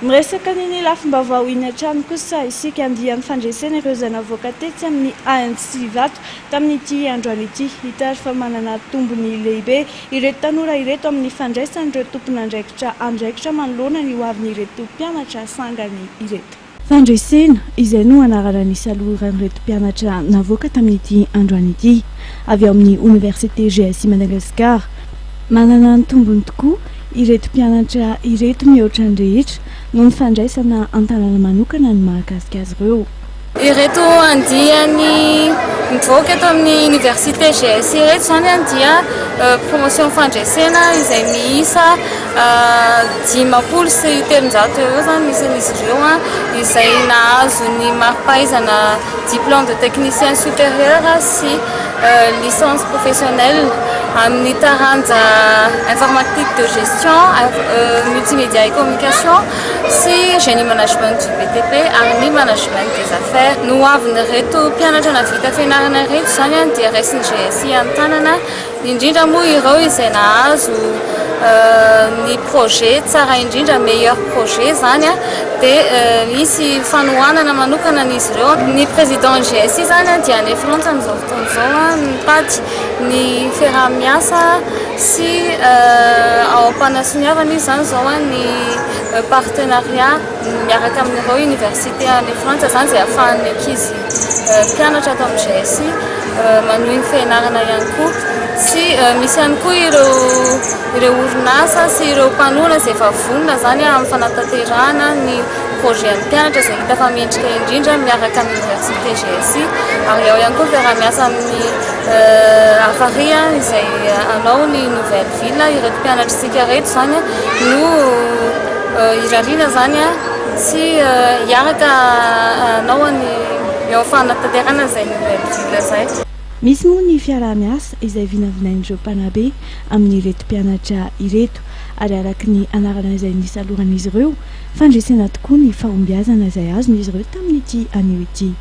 Miresaka niny lafim-baovao iny an-trano kosa isika andian'ny fandresena ireo zanavoaka tetsy amin'ny ANC tamin'ity androany ity. Hita fa manana tombony lehibe ireto tanora ireto amin'ny fandraisan'ireo tompon'andraikitra manoloana ny hoavin'ny ireto mpianatra sangany ireto. Fandresena izay no anarana ny saloran'ireto mpianatra navoaka tamin'ity androany ity avy ao amin'ny Université GSI Madagascar. Manana ny tombony tokoa ireto mpianatra ireto mihoatra ny rehetra no ny fandraisana an-tanàna manokana ny mahakasika azy ireo. Ireto andiany mivoaka eto amin'ny Université GSI ireto zany dia promotion fandresena izay miisa 500 sy 300 eo zany isan'izy ireo izay nahazo ny mari-pahaizana diplôme de technicien supérieur sy licence professionnelle amin'ny taranja informatique de gestion, multimédia et communication sy génie management du BTP ary ny management des affaires. No avin'ireto mpianatra navita fianarana ireto zany dia raisin'ny GSI an-tanana indrindra moa ireo izay nahazo ny projet tsara indrindra meilleur projet zany dia misy fanohanana manokana n'izy ireo. Ny président GSI zany dia any Frantsa amin'izao fotoana izao nitady ny fiarah-miasa sy ao am-panasoniavana izy zany zao ny partenariat miaraka amin'ireo université any Frantsa zany izay ahafahan'ny ankizy mpianatra ato amin'ny GSI manohy ny fianarana ihany koa sy misy ihany koa ireo orinasa sy ireo mpanona izay efa vonona zany amin'ny fanatanterahana ny projet an'ny mpianatra izay hita fa mendrika indrindra miaraka amin'ny Université GSI ary ao ihany koa fiarah-miasa amin'ny avaria izay anao ny nouvelle ville ireto mpianatra sika reto zany no irariana zany sy hiaraka anao ny eo fanatanterahana izay nouvelle ville zay. Misy moa ny fiarah-miasa izay vinavinain'ireo mpanabe amin'ny ireto mpianatra ireto ary araka ny anarana izay nisaloran'izy ireo fandresena tokoa ny fahombiazana izay azon'izy ireo tamin'ity anio ity.